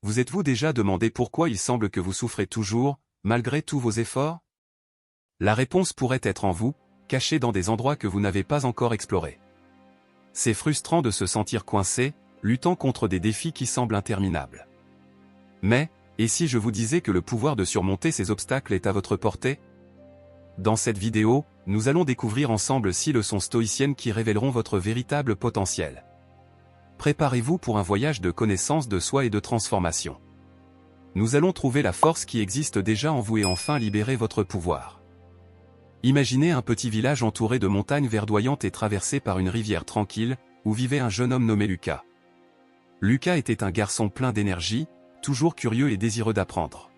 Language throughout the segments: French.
Vous êtes-vous déjà demandé pourquoi il semble que vous souffrez toujours, malgré tous vos efforts? La réponse pourrait être en vous, cachée dans des endroits que vous n'avez pas encore explorés. C'est frustrant de se sentir coincé, luttant contre des défis qui semblent interminables. Mais, et si je vous disais que le pouvoir de surmonter ces obstacles est à votre portée? Dans cette vidéo, nous allons découvrir ensemble 6 leçons stoïciennes qui révéleront votre véritable potentiel. Préparez-vous pour un voyage de connaissance de soi et de transformation. Nous allons trouver la force qui existe déjà en vous et enfin libérer votre pouvoir. Imaginez un petit village entouré de montagnes verdoyantes et traversé par une rivière tranquille, où vivait un jeune homme nommé Lucas. Lucas était un garçon plein d'énergie, toujours curieux et désireux d'apprendre.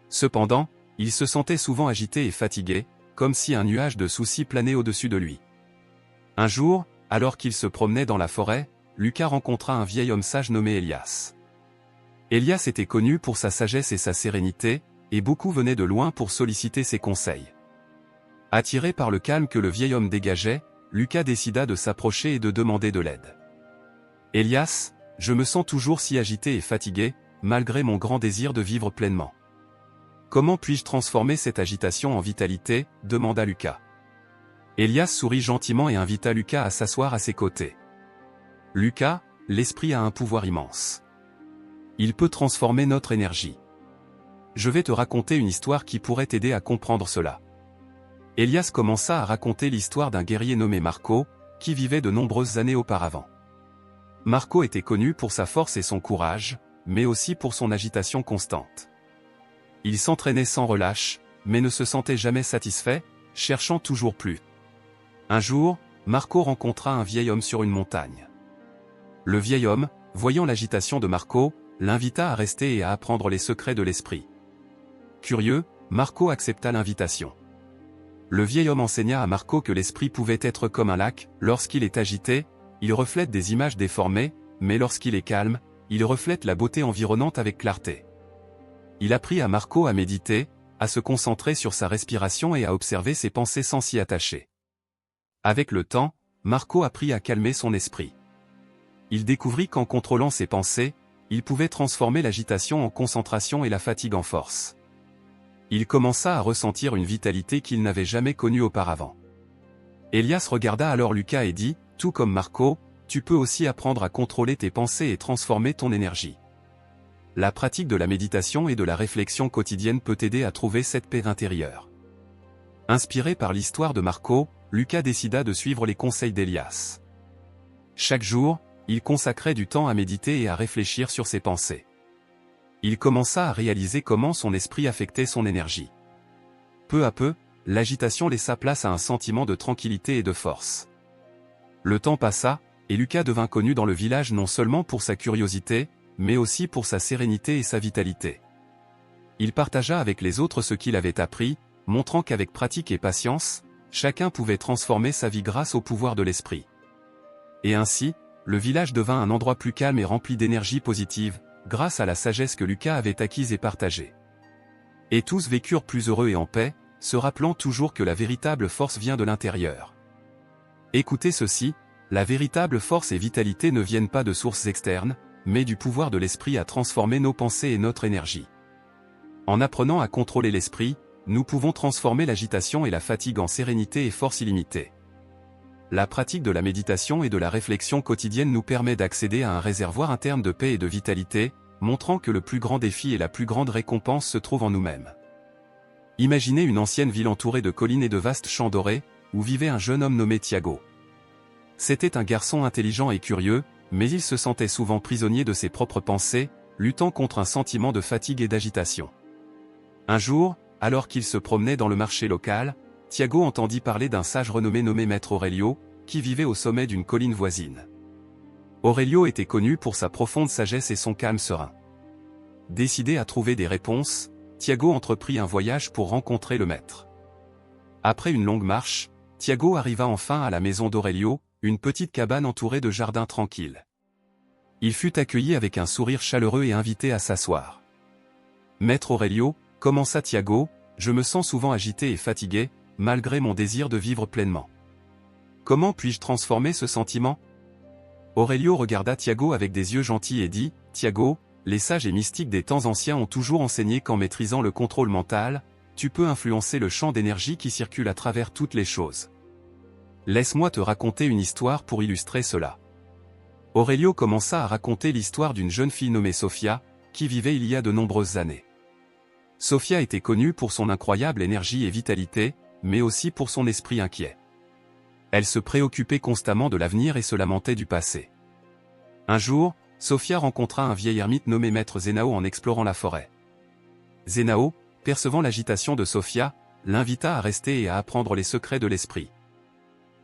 Cependant, il se sentait souvent agité et fatigué, comme si un nuage de soucis planait au-dessus de lui. Un jour, alors qu'il se promenait dans la forêt, Lucas rencontra un vieil homme sage nommé Elias. Elias était connu pour sa sagesse et sa sérénité, et beaucoup venaient de loin pour solliciter ses conseils. Attiré par le calme que le vieil homme dégageait, Lucas décida de s'approcher et de demander de l'aide. « Elias, je me sens toujours si agité et fatigué, malgré mon grand désir de vivre pleinement. Comment puis-je transformer cette agitation en vitalité ?» demanda Lucas. Elias sourit gentiment et invita Lucas à s'asseoir à ses côtés. « Lucas, l'esprit a un pouvoir immense. Il peut transformer notre énergie. Je vais te raconter une histoire qui pourrait t'aider à comprendre cela. » Elias commença à raconter l'histoire d'un guerrier nommé Marco, qui vivait de nombreuses années auparavant. Marco était connu pour sa force et son courage, mais aussi pour son agitation constante. Il s'entraînait sans relâche, mais ne se sentait jamais satisfait, cherchant toujours plus. Un jour, Marco rencontra un vieil homme sur une montagne. Le vieil homme, voyant l'agitation de Marco, l'invita à rester et à apprendre les secrets de l'esprit. Curieux, Marco accepta l'invitation. Le vieil homme enseigna à Marco que l'esprit pouvait être comme un lac, lorsqu'il est agité, il reflète des images déformées, mais lorsqu'il est calme, il reflète la beauté environnante avec clarté. Il apprit à Marco à méditer, à se concentrer sur sa respiration et à observer ses pensées sans s'y attacher. Avec le temps, Marco apprit à calmer son esprit. Il découvrit qu'en contrôlant ses pensées, il pouvait transformer l'agitation en concentration et la fatigue en force. Il commença à ressentir une vitalité qu'il n'avait jamais connue auparavant. Elias regarda alors Lucas et dit, « Tout comme Marco, tu peux aussi apprendre à contrôler tes pensées et transformer ton énergie. » La pratique de la méditation et de la réflexion quotidienne peut t'aider à trouver cette paix intérieure. Inspiré par l'histoire de Marco, Lucas décida de suivre les conseils d'Elias. Chaque jour, il consacrait du temps à méditer et à réfléchir sur ses pensées. Il commença à réaliser comment son esprit affectait son énergie. Peu à peu, l'agitation laissa place à un sentiment de tranquillité et de force. Le temps passa, et Lucas devint connu dans le village non seulement pour sa curiosité, mais aussi pour sa sérénité et sa vitalité. Il partagea avec les autres ce qu'il avait appris, montrant qu'avec pratique et patience, chacun pouvait transformer sa vie grâce au pouvoir de l'esprit. Et ainsi, le village devint un endroit plus calme et rempli d'énergie positive, grâce à la sagesse que Lucas avait acquise et partagée. Et tous vécurent plus heureux et en paix, se rappelant toujours que la véritable force vient de l'intérieur. Écoutez ceci, la véritable force et vitalité ne viennent pas de sources externes, mais du pouvoir de l'esprit à transformer nos pensées et notre énergie. En apprenant à contrôler l'esprit, nous pouvons transformer l'agitation et la fatigue en sérénité et force illimitée. La pratique de la méditation et de la réflexion quotidienne nous permet d'accéder à un réservoir interne de paix et de vitalité, montrant que le plus grand défi et la plus grande récompense se trouvent en nous-mêmes. Imaginez une ancienne ville entourée de collines et de vastes champs dorés, où vivait un jeune homme nommé Thiago. C'était un garçon intelligent et curieux, mais il se sentait souvent prisonnier de ses propres pensées, luttant contre un sentiment de fatigue et d'agitation. Un jour, alors qu'il se promenait dans le marché local, Thiago entendit parler d'un sage renommé nommé Maître Aurelio, qui vivait au sommet d'une colline voisine. Aurelio était connu pour sa profonde sagesse et son calme serein. Décidé à trouver des réponses, Thiago entreprit un voyage pour rencontrer le maître. Après une longue marche, Thiago arriva enfin à la maison d'Aurelio, une petite cabane entourée de jardins tranquilles. Il fut accueilli avec un sourire chaleureux et invité à s'asseoir. « Maître Aurelio, » commença Thiago, « je me sens souvent agité et fatigué, malgré mon désir de vivre pleinement. Comment puis-je transformer ce sentiment ?» Aurelio regarda Thiago avec des yeux gentils et dit, « Thiago, les sages et mystiques des temps anciens ont toujours enseigné qu'en maîtrisant le contrôle mental, tu peux influencer le champ d'énergie qui circule à travers toutes les choses. Laisse-moi te raconter une histoire pour illustrer cela. Aurelio commença à raconter l'histoire d'une jeune fille nommée Sophia, qui vivait il y a de nombreuses années. Sophia était connue pour son incroyable énergie et vitalité, mais aussi pour son esprit inquiet. Elle se préoccupait constamment de l'avenir et se lamentait du passé. Un jour, Sophia rencontra un vieil ermite nommé Maître Zénao en explorant la forêt. Zénao, percevant l'agitation de Sophia, l'invita à rester et à apprendre les secrets de l'esprit.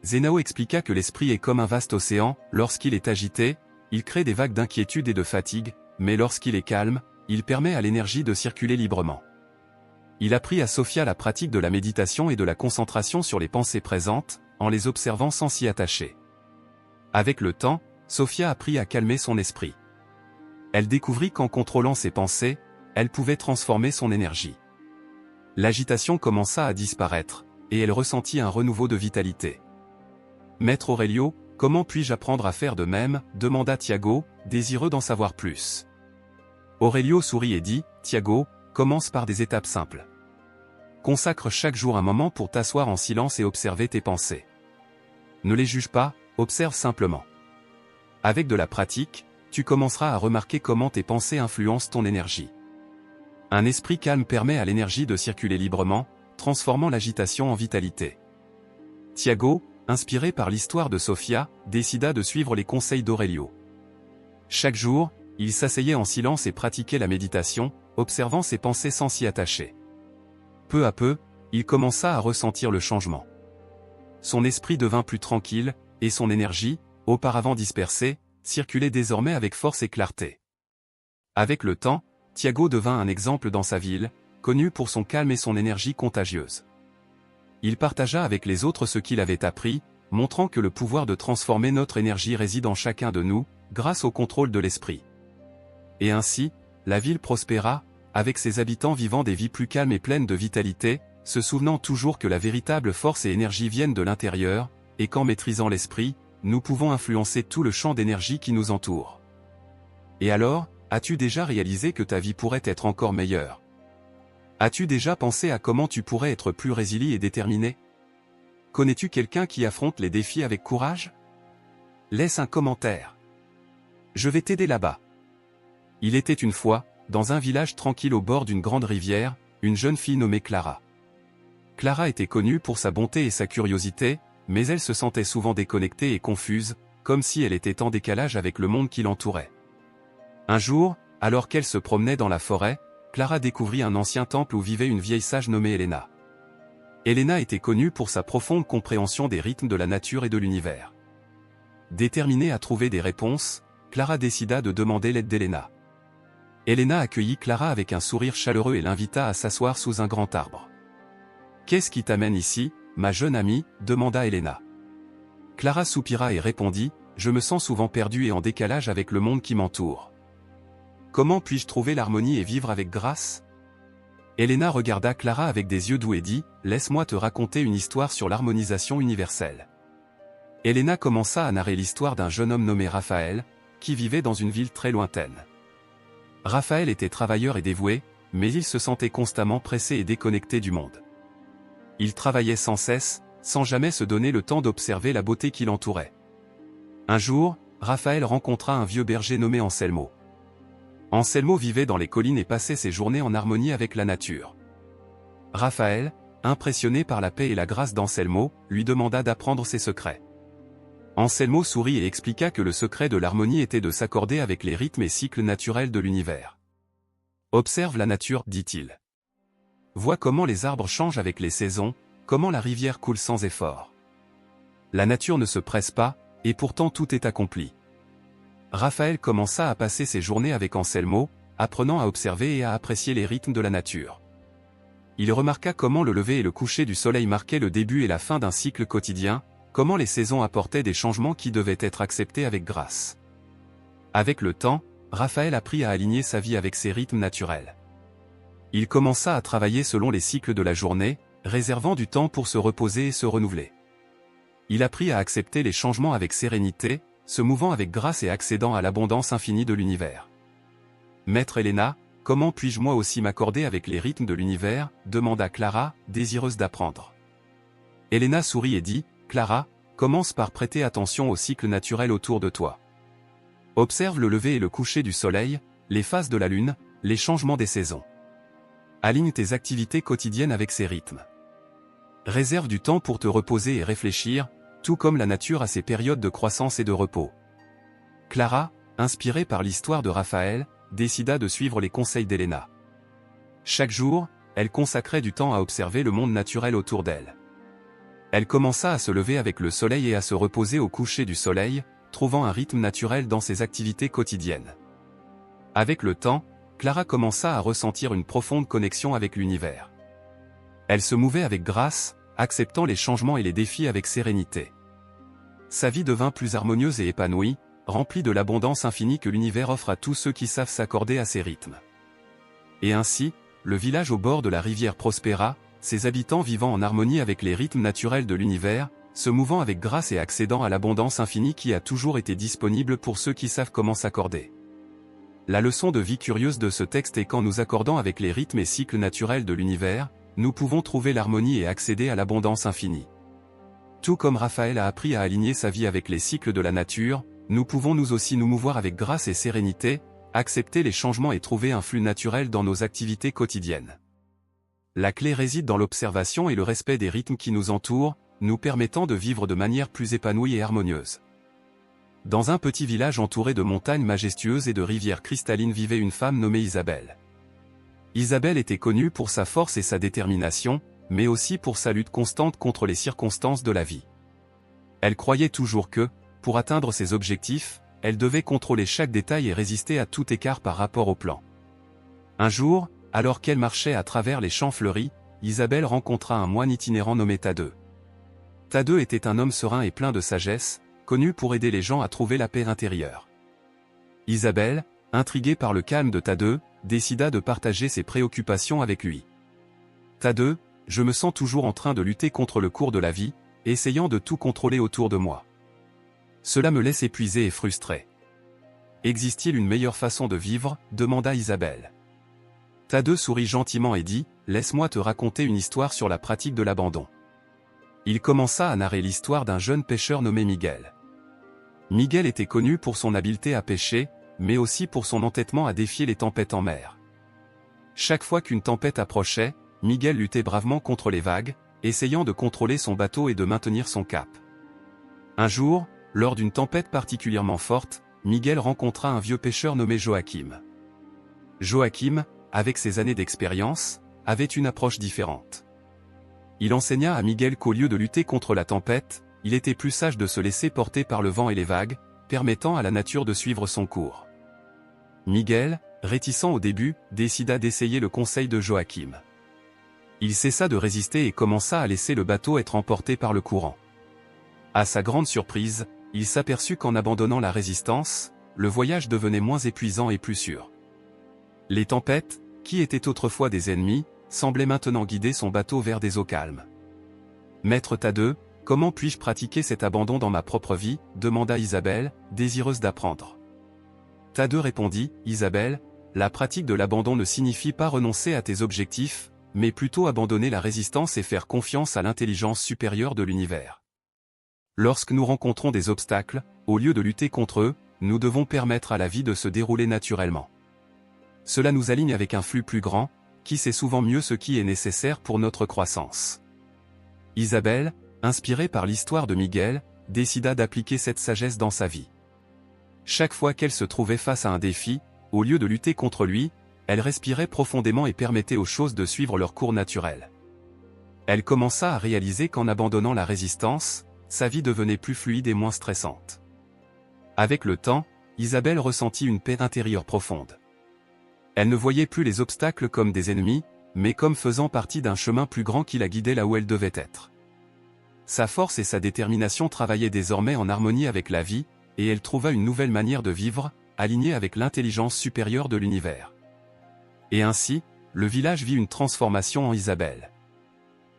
Zénao expliqua que l'esprit est comme un vaste océan, lorsqu'il est agité, il crée des vagues d'inquiétude et de fatigue, mais lorsqu'il est calme, il permet à l'énergie de circuler librement. Il apprit à Sophia la pratique de la méditation et de la concentration sur les pensées présentes, en les observant sans s'y attacher. Avec le temps, Sophia apprit à calmer son esprit. Elle découvrit qu'en contrôlant ses pensées, elle pouvait transformer son énergie. L'agitation commença à disparaître, et elle ressentit un renouveau de vitalité. « Maître Aurelio, comment puis-je apprendre à faire de même ?» demanda Tiago, désireux d'en savoir plus. Aurelio sourit et dit, « Tiago, commence par des étapes simples. Consacre chaque jour un moment pour t'asseoir en silence et observer tes pensées. Ne les juge pas, observe simplement. Avec de la pratique, tu commenceras à remarquer comment tes pensées influencent ton énergie. Un esprit calme permet à l'énergie de circuler librement, transformant l'agitation en vitalité. » Tiago, inspiré par l'histoire de Sophia, décida de suivre les conseils d'Aurelio. Chaque jour, il s'asseyait en silence et pratiquait la méditation, observant ses pensées sans s'y attacher. Peu à peu, il commença à ressentir le changement. Son esprit devint plus tranquille, et son énergie, auparavant dispersée, circulait désormais avec force et clarté. Avec le temps, Tiago devint un exemple dans sa ville, connu pour son calme et son énergie contagieuse. Il partagea avec les autres ce qu'il avait appris, montrant que le pouvoir de transformer notre énergie réside en chacun de nous, grâce au contrôle de l'esprit. Et ainsi, la ville prospéra, avec ses habitants vivant des vies plus calmes et pleines de vitalité, se souvenant toujours que la véritable force et énergie viennent de l'intérieur, et qu'en maîtrisant l'esprit, nous pouvons influencer tout le champ d'énergie qui nous entoure. Et alors, as-tu déjà réalisé que ta vie pourrait être encore meilleure? As-tu déjà pensé à comment tu pourrais être plus résilient et déterminé? Connais-tu quelqu'un qui affronte les défis avec courage? Laisse un commentaire. Je vais t'aider là-bas. Il était une fois, dans un village tranquille au bord d'une grande rivière, une jeune fille nommée Clara. Clara était connue pour sa bonté et sa curiosité, mais elle se sentait souvent déconnectée et confuse, comme si elle était en décalage avec le monde qui l'entourait. Un jour, alors qu'elle se promenait dans la forêt, Clara découvrit un ancien temple où vivait une vieille sage nommée Elena. Elena était connue pour sa profonde compréhension des rythmes de la nature et de l'univers. Déterminée à trouver des réponses, Clara décida de demander l'aide d'Elena. Elena accueillit Clara avec un sourire chaleureux et l'invita à s'asseoir sous un grand arbre. « Qu'est-ce qui t'amène ici, ma jeune amie ?» demanda Elena. Clara soupira et répondit, « Je me sens souvent perdue et en décalage avec le monde qui m'entoure. Comment puis-je trouver l'harmonie et vivre avec grâce ?» Elena regarda Clara avec des yeux doux et dit, « Laisse-moi te raconter une histoire sur l'harmonisation universelle. » Elena commença à narrer l'histoire d'un jeune homme nommé Raphaël, qui vivait dans une ville très lointaine. Raphaël était travailleur et dévoué, mais il se sentait constamment pressé et déconnecté du monde. Il travaillait sans cesse, sans jamais se donner le temps d'observer la beauté qui l'entourait. Un jour, Raphaël rencontra un vieux berger nommé Anselmo. Anselmo vivait dans les collines et passait ses journées en harmonie avec la nature. Raphaël, impressionné par la paix et la grâce d'Anselmo, lui demanda d'apprendre ses secrets. Anselmo sourit et expliqua que le secret de l'harmonie était de s'accorder avec les rythmes et cycles naturels de l'univers. « Observe la nature, dit-il. Vois comment les arbres changent avec les saisons, comment la rivière coule sans effort. La nature ne se presse pas, et pourtant tout est accompli. » Raphaël commença à passer ses journées avec Anselmo, apprenant à observer et à apprécier les rythmes de la nature. Il remarqua comment le lever et le coucher du soleil marquaient le début et la fin d'un cycle quotidien, comment les saisons apportaient des changements qui devaient être acceptés avec grâce. Avec le temps, Raphaël apprit à aligner sa vie avec ses rythmes naturels. Il commença à travailler selon les cycles de la journée, réservant du temps pour se reposer et se renouveler. Il apprit à accepter les changements avec sérénité, se mouvant avec grâce et accédant à l'abondance infinie de l'univers. Maître Elena, comment puis-je moi aussi m'accorder avec les rythmes de l'univers, demanda Clara, désireuse d'apprendre. Elena sourit et dit, Clara, commence par prêter attention au cycle naturel autour de toi. Observe le lever et le coucher du soleil, les phases de la lune, les changements des saisons. Aligne tes activités quotidiennes avec ces rythmes. Réserve du temps pour te reposer et réfléchir, tout comme la nature a ses périodes de croissance et de repos. Clara, inspirée par l'histoire de Raphaël, décida de suivre les conseils d'Elena. Chaque jour, elle consacrait du temps à observer le monde naturel autour d'elle. Elle commença à se lever avec le soleil et à se reposer au coucher du soleil, trouvant un rythme naturel dans ses activités quotidiennes. Avec le temps, Clara commença à ressentir une profonde connexion avec l'univers. Elle se mouvait avec grâce, acceptant les changements et les défis avec sérénité. Sa vie devint plus harmonieuse et épanouie, remplie de l'abondance infinie que l'univers offre à tous ceux qui savent s'accorder à ces rythmes. Et ainsi, le village au bord de la rivière prospéra, ses habitants vivant en harmonie avec les rythmes naturels de l'univers, se mouvant avec grâce et accédant à l'abondance infinie qui a toujours été disponible pour ceux qui savent comment s'accorder. La leçon de vie curieuse de ce texte est qu'en nous accordant avec les rythmes et cycles naturels de l'univers, nous pouvons trouver l'harmonie et accéder à l'abondance infinie. Tout comme Raphaël a appris à aligner sa vie avec les cycles de la nature, nous pouvons nous aussi nous mouvoir avec grâce et sérénité, accepter les changements et trouver un flux naturel dans nos activités quotidiennes. La clé réside dans l'observation et le respect des rythmes qui nous entourent, nous permettant de vivre de manière plus épanouie et harmonieuse. Dans un petit village entouré de montagnes majestueuses et de rivières cristallines vivait une femme nommée Isabelle. Isabelle était connue pour sa force et sa détermination, mais aussi pour sa lutte constante contre les circonstances de la vie. Elle croyait toujours que, pour atteindre ses objectifs, elle devait contrôler chaque détail et résister à tout écart par rapport au plan. Un jour, alors qu'elle marchait à travers les champs fleuris, Isabelle rencontra un moine itinérant nommé Tadeu. Tadeu était un homme serein et plein de sagesse, connu pour aider les gens à trouver la paix intérieure. Isabelle, intriguée par le calme de Tadeu, décida de partager ses préoccupations avec lui. Tadeu, je me sens toujours en train de lutter contre le cours de la vie, essayant de tout contrôler autour de moi. Cela me laisse épuisé et frustré. Existe-t-il une meilleure façon de vivre, demanda Isabelle. Tadeu sourit gentiment et dit, laisse-moi te raconter une histoire sur la pratique de l'abandon. Il commença à narrer l'histoire d'un jeune pêcheur nommé Miguel. Miguel était connu pour son habileté à pêcher, mais aussi pour son entêtement à défier les tempêtes en mer. Chaque fois qu'une tempête approchait, Miguel luttait bravement contre les vagues, essayant de contrôler son bateau et de maintenir son cap. Un jour, lors d'une tempête particulièrement forte, Miguel rencontra un vieux pêcheur nommé Joachim. Joachim, avec ses années d'expérience, avait une approche différente. Il enseigna à Miguel qu'au lieu de lutter contre la tempête, il était plus sage de se laisser porter par le vent et les vagues, permettant à la nature de suivre son cours. Miguel, réticent au début, décida d'essayer le conseil de Joachim. Il cessa de résister et commença à laisser le bateau être emporté par le courant. À sa grande surprise, il s'aperçut qu'en abandonnant la résistance, le voyage devenait moins épuisant et plus sûr. Les tempêtes, qui étaient autrefois des ennemis, semblaient maintenant guider son bateau vers des eaux calmes. Maître Tadeu, comment puis-je pratiquer cet abandon dans ma propre vie, demanda Isabelle, désireuse d'apprendre. Tadeu répondit, Isabelle, la pratique de l'abandon ne signifie pas renoncer à tes objectifs, mais plutôt abandonner la résistance et faire confiance à l'intelligence supérieure de l'univers. Lorsque nous rencontrons des obstacles, au lieu de lutter contre eux, nous devons permettre à la vie de se dérouler naturellement. Cela nous aligne avec un flux plus grand, qui sait souvent mieux ce qui est nécessaire pour notre croissance. Isabelle, inspirée par l'histoire de Miguel, décida d'appliquer cette sagesse dans sa vie. Chaque fois qu'elle se trouvait face à un défi, au lieu de lutter contre lui, elle respirait profondément et permettait aux choses de suivre leur cours naturel. Elle commença à réaliser qu'en abandonnant la résistance, sa vie devenait plus fluide et moins stressante. Avec le temps, Isabelle ressentit une paix intérieure profonde. Elle ne voyait plus les obstacles comme des ennemis, mais comme faisant partie d'un chemin plus grand qui la guidait là où elle devait être. Sa force et sa détermination travaillaient désormais en harmonie avec la vie, et elle trouva une nouvelle manière de vivre, alignée avec l'intelligence supérieure de l'univers. Et ainsi, le village vit une transformation en Isabelle.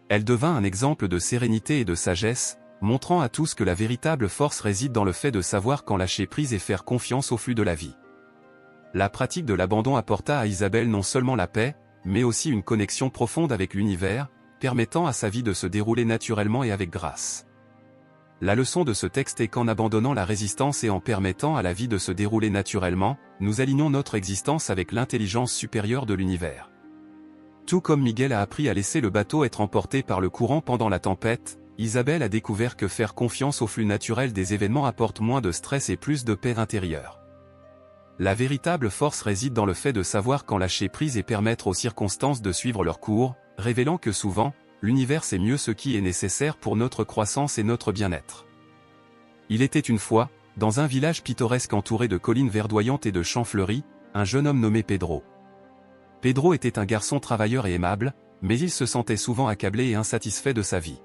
Elle devint un exemple de sérénité et de sagesse, montrant à tous que la véritable force réside dans le fait de savoir quand lâcher prise et faire confiance au flux de la vie. la pratique de l'abandon apporta à Isabelle non seulement la paix, mais aussi une connexion profonde avec l'univers, permettant à sa vie de se dérouler naturellement et avec grâce. La leçon de ce texte est qu'en abandonnant la résistance et en permettant à la vie de se dérouler naturellement, nous alignons notre existence avec l'intelligence supérieure de l'univers. Tout comme Miguel a appris à laisser le bateau être emporté par le courant pendant la tempête, Isabelle a découvert que faire confiance au flux naturel des événements apporte moins de stress et plus de paix intérieure. La véritable force réside dans le fait de savoir quand lâcher prise et permettre aux circonstances de suivre leur cours, révélant que souvent, l'univers sait mieux ce qui est nécessaire pour notre croissance et notre bien-être. Il était une fois, dans un village pittoresque entouré de collines verdoyantes et de champs fleuris, un jeune homme nommé Pedro. Pedro était un garçon travailleur et aimable, mais il se sentait souvent accablé et insatisfait de sa vie.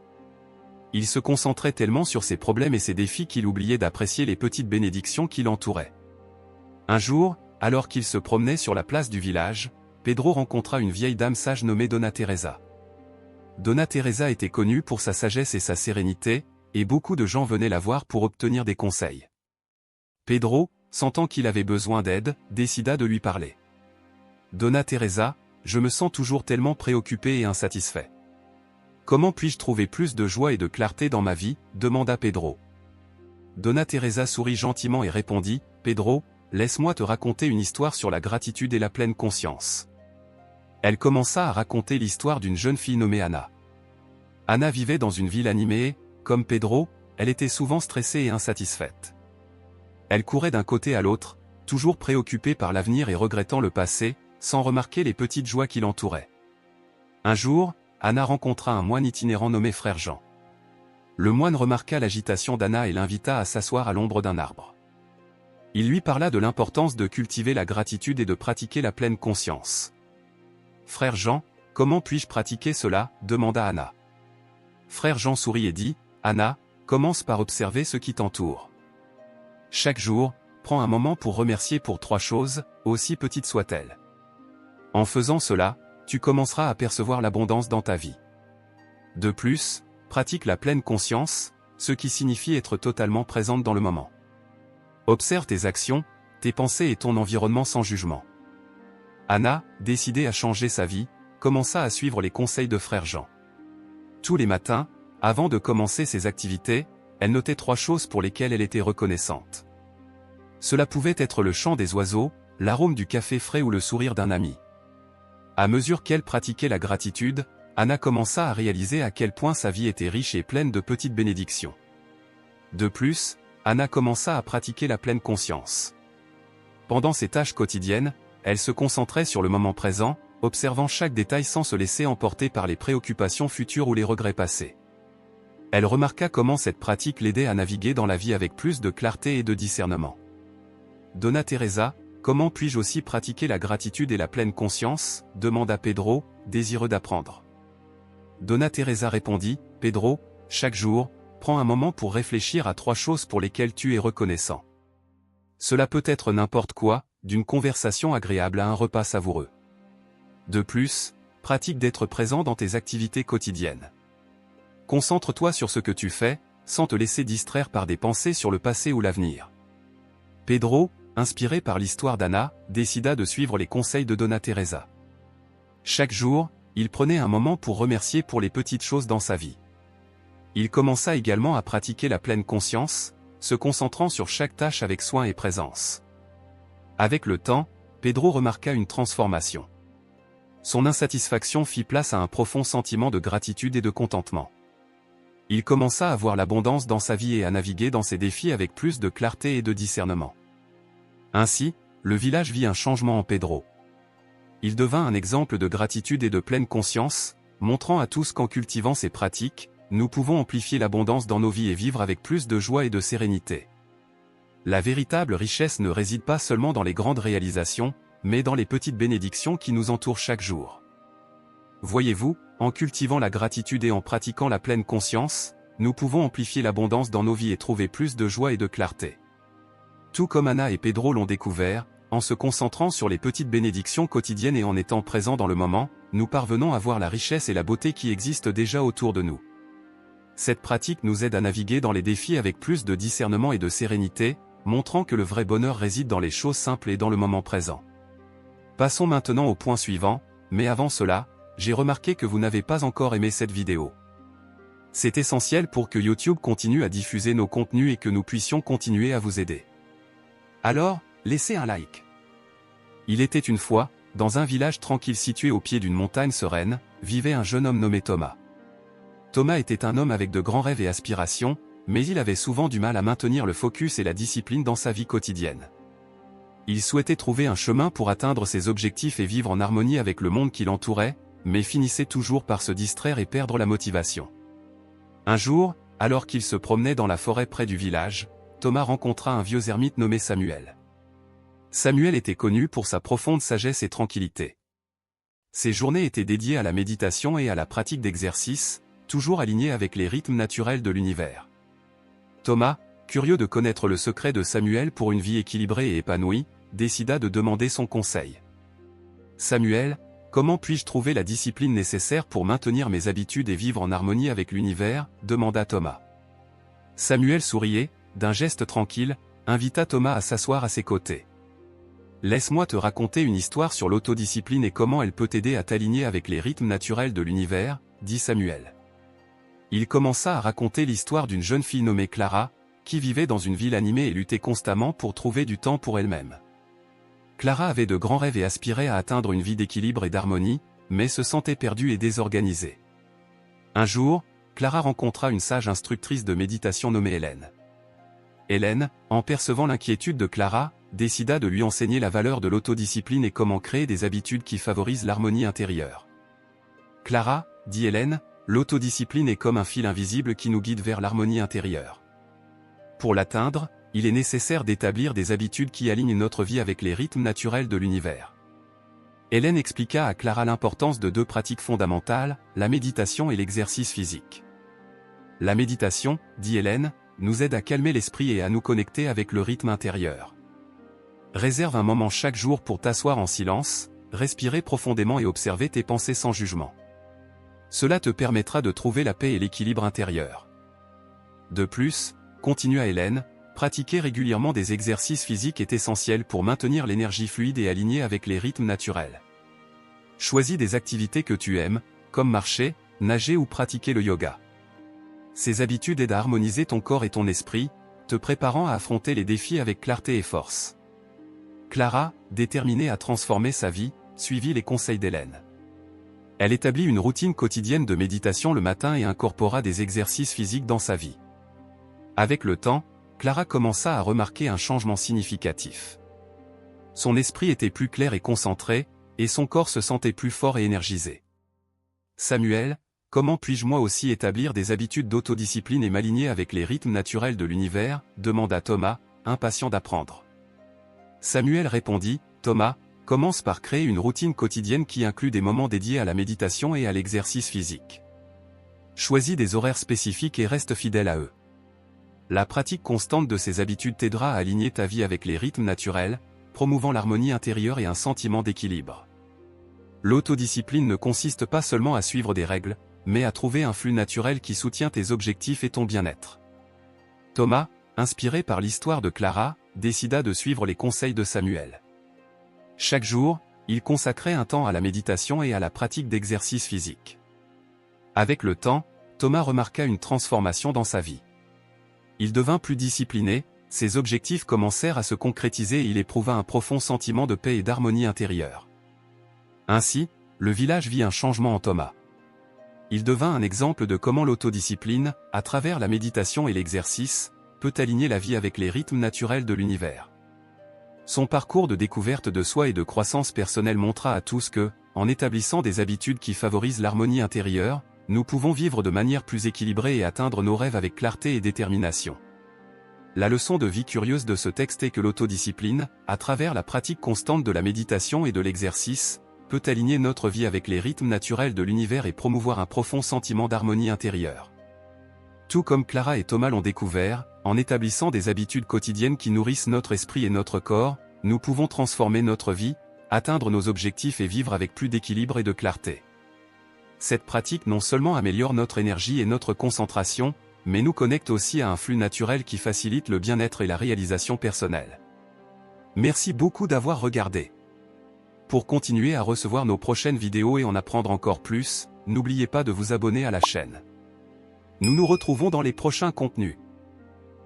Il se concentrait tellement sur ses problèmes et ses défis qu'il oubliait d'apprécier les petites bénédictions qui l'entouraient. Un jour, alors qu'il se promenait sur la place du village, Pedro rencontra une vieille dame sage nommée Donna Teresa. Donna Teresa était connue pour sa sagesse et sa sérénité, et beaucoup de gens venaient la voir pour obtenir des conseils. Pedro, sentant qu'il avait besoin d'aide, décida de lui parler. « Donna Teresa, je me sens toujours tellement préoccupé et insatisfait. Comment puis-je trouver plus de joie et de clarté dans ma vie ?» demanda Pedro. Donna Teresa sourit gentiment et répondit, « Pedro, laisse-moi te raconter une histoire sur la gratitude et la pleine conscience. » Elle commença à raconter l'histoire d'une jeune fille nommée Anna. Anna vivait dans une ville animée, comme Pedro, elle était souvent stressée et insatisfaite. Elle courait d'un côté à l'autre, toujours préoccupée par l'avenir et regrettant le passé, sans remarquer les petites joies qui l'entouraient. Un jour, Anna rencontra un moine itinérant nommé Frère Jean. Le moine remarqua l'agitation d'Anna et l'invita à s'asseoir à l'ombre d'un arbre. Il lui parla de l'importance de cultiver la gratitude et de pratiquer la pleine conscience. « Frère Jean, comment puis-je pratiquer cela ?» demanda Anna. Frère Jean sourit et dit, « Anna, commence par observer ce qui t'entoure. Chaque jour, prends un moment pour remercier pour 3 choses, aussi petites soient-elles. En faisant cela, tu commenceras à percevoir l'abondance dans ta vie. De plus, pratique la pleine conscience, ce qui signifie être totalement présente dans le moment. Observe tes actions, tes pensées et ton environnement sans jugement. » Anna, décidée à changer sa vie, commença à suivre les conseils de Frère Jean. Tous les matins, avant de commencer ses activités, elle notait 3 choses pour lesquelles elle était reconnaissante. Cela pouvait être le chant des oiseaux, l'arôme du café frais ou le sourire d'un ami. À mesure qu'elle pratiquait la gratitude, Anna commença à réaliser à quel point sa vie était riche et pleine de petites bénédictions. De plus, Anna commença à pratiquer la pleine conscience. Pendant ses tâches quotidiennes, elle se concentrait sur le moment présent, observant chaque détail sans se laisser emporter par les préoccupations futures ou les regrets passés. Elle remarqua comment cette pratique l'aidait à naviguer dans la vie avec plus de clarté et de discernement. « Donna Teresa, comment puis-je aussi pratiquer la gratitude et la pleine conscience ?» demanda Pedro, désireux d'apprendre. Donna Teresa répondit, « Pedro, chaque jour, prends un moment pour réfléchir à 3 choses pour lesquelles tu es reconnaissant. Cela peut être n'importe quoi, d'une conversation agréable à un repas savoureux. De plus, pratique d'être présent dans tes activités quotidiennes. Concentre-toi sur ce que tu fais, sans te laisser distraire par des pensées sur le passé ou l'avenir. » Pedro, inspiré par l'histoire d'Anna, décida de suivre les conseils de Donna Teresa. Chaque jour, il prenait un moment pour remercier pour les petites choses dans sa vie. Il commença également à pratiquer la pleine conscience, se concentrant sur chaque tâche avec soin et présence. Avec le temps, Pedro remarqua une transformation. Son insatisfaction fit place à un profond sentiment de gratitude et de contentement. Il commença à voir l'abondance dans sa vie et à naviguer dans ses défis avec plus de clarté et de discernement. Ainsi, le village vit un changement en Pedro. Il devint un exemple de gratitude et de pleine conscience, montrant à tous qu'en cultivant ces pratiques, nous pouvons amplifier l'abondance dans nos vies et vivre avec plus de joie et de sérénité. La véritable richesse ne réside pas seulement dans les grandes réalisations, mais dans les petites bénédictions qui nous entourent chaque jour. Voyez-vous, en cultivant la gratitude et en pratiquant la pleine conscience, nous pouvons amplifier l'abondance dans nos vies et trouver plus de joie et de clarté. Tout comme Anna et Pedro l'ont découvert, en se concentrant sur les petites bénédictions quotidiennes et en étant présents dans le moment, nous parvenons à voir la richesse et la beauté qui existent déjà autour de nous. Cette pratique nous aide à naviguer dans les défis avec plus de discernement et de sérénité, montrant que le vrai bonheur réside dans les choses simples et dans le moment présent. Passons maintenant au point suivant, mais avant cela, j'ai remarqué que vous n'avez pas encore aimé cette vidéo. C'est essentiel pour que YouTube continue à diffuser nos contenus et que nous puissions continuer à vous aider. Alors, laissez un like. Il était une fois, dans un village tranquille situé au pied d'une montagne sereine, vivait un jeune homme nommé Thomas. Thomas était un homme avec de grands rêves et aspirations, mais il avait souvent du mal à maintenir le focus et la discipline dans sa vie quotidienne. Il souhaitait trouver un chemin pour atteindre ses objectifs et vivre en harmonie avec le monde qui l'entourait, mais finissait toujours par se distraire et perdre la motivation. Un jour, alors qu'il se promenait dans la forêt près du village, Thomas rencontra un vieux ermite nommé Samuel. Samuel était connu pour sa profonde sagesse et tranquillité. Ses journées étaient dédiées à la méditation et à la pratique d'exercices, toujours alignées avec les rythmes naturels de l'univers. Thomas, curieux de connaître le secret de Samuel pour une vie équilibrée et épanouie, décida de demander son conseil. « Samuel, comment puis-je trouver la discipline nécessaire pour maintenir mes habitudes et vivre en harmonie avec l'univers ?» demanda Thomas. Samuel souriait, d'un geste tranquille, invita Thomas à s'asseoir à ses côtés. « Laisse-moi te raconter une histoire sur l'autodiscipline et comment elle peut t'aider à t'aligner avec les rythmes naturels de l'univers, » dit Samuel. Il commença à raconter l'histoire d'une jeune fille nommée Clara, qui vivait dans une ville animée et luttait constamment pour trouver du temps pour elle-même. Clara avait de grands rêves et aspirait à atteindre une vie d'équilibre et d'harmonie, mais se sentait perdue et désorganisée. Un jour, Clara rencontra une sage instructrice de méditation nommée Hélène. Hélène, en percevant l'inquiétude de Clara, décida de lui enseigner la valeur de l'autodiscipline et comment créer des habitudes qui favorisent l'harmonie intérieure. « Clara, dit Hélène, l'autodiscipline est comme un fil invisible qui nous guide vers l'harmonie intérieure. Pour l'atteindre, il est nécessaire d'établir des habitudes qui alignent notre vie avec les rythmes naturels de l'univers. » Hélène expliqua à Clara l'importance de deux pratiques fondamentales, la méditation et l'exercice physique. La méditation, dit Hélène, nous aide à calmer l'esprit et à nous connecter avec le rythme intérieur. Réserve un moment chaque jour pour t'asseoir en silence, respirer profondément et observer tes pensées sans jugement. Cela te permettra de trouver la paix et l'équilibre intérieur. De plus, continua Hélène, pratiquer régulièrement des exercices physiques est essentiel pour maintenir l'énergie fluide et alignée avec les rythmes naturels. Choisis des activités que tu aimes, comme marcher, nager ou pratiquer le yoga. Ces habitudes aident à harmoniser ton corps et ton esprit, te préparant à affronter les défis avec clarté et force. Clara, déterminée à transformer sa vie, suivit les conseils d'Hélène. Elle établit une routine quotidienne de méditation le matin et incorpora des exercices physiques dans sa vie. Avec le temps, Clara commença à remarquer un changement significatif. Son esprit était plus clair et concentré, et son corps se sentait plus fort et énergisé. « Samuel, comment puis-je moi aussi établir des habitudes d'autodiscipline et m'aligner avec les rythmes naturels de l'univers ?» demanda Thomas, impatient d'apprendre. Samuel répondit, « Thomas, commence par créer une routine quotidienne qui inclut des moments dédiés à la méditation et à l'exercice physique. Choisis des horaires spécifiques et reste fidèle à eux. La pratique constante de ces habitudes t'aidera à aligner ta vie avec les rythmes naturels, promouvant l'harmonie intérieure et un sentiment d'équilibre. L'autodiscipline ne consiste pas seulement à suivre des règles, mais à trouver un flux naturel qui soutient tes objectifs et ton bien-être. » Thomas, inspiré par l'histoire de Clara, décida de suivre les conseils de Samuel. Chaque jour, il consacrait un temps à la méditation et à la pratique d'exercices physiques. Avec le temps, Thomas remarqua une transformation dans sa vie. Il devint plus discipliné, ses objectifs commencèrent à se concrétiser et il éprouva un profond sentiment de paix et d'harmonie intérieure. Ainsi, le village vit un changement en Thomas. Il devint un exemple de comment l'autodiscipline, à travers la méditation et l'exercice, peut aligner la vie avec les rythmes naturels de l'univers. Son parcours de découverte de soi et de croissance personnelle montra à tous que, en établissant des habitudes qui favorisent l'harmonie intérieure, nous pouvons vivre de manière plus équilibrée et atteindre nos rêves avec clarté et détermination. La leçon de vie curieuse de ce texte est que l'autodiscipline, à travers la pratique constante de la méditation et de l'exercice, peut aligner notre vie avec les rythmes naturels de l'univers et promouvoir un profond sentiment d'harmonie intérieure. Tout comme Clara et Thomas l'ont découvert, en établissant des habitudes quotidiennes qui nourrissent notre esprit et notre corps, nous pouvons transformer notre vie, atteindre nos objectifs et vivre avec plus d'équilibre et de clarté. Cette pratique non seulement améliore notre énergie et notre concentration, mais nous connecte aussi à un flux naturel qui facilite le bien-être et la réalisation personnelle. Merci beaucoup d'avoir regardé. Pour continuer à recevoir nos prochaines vidéos et en apprendre encore plus, n'oubliez pas de vous abonner à la chaîne. Nous nous retrouvons dans les prochains contenus.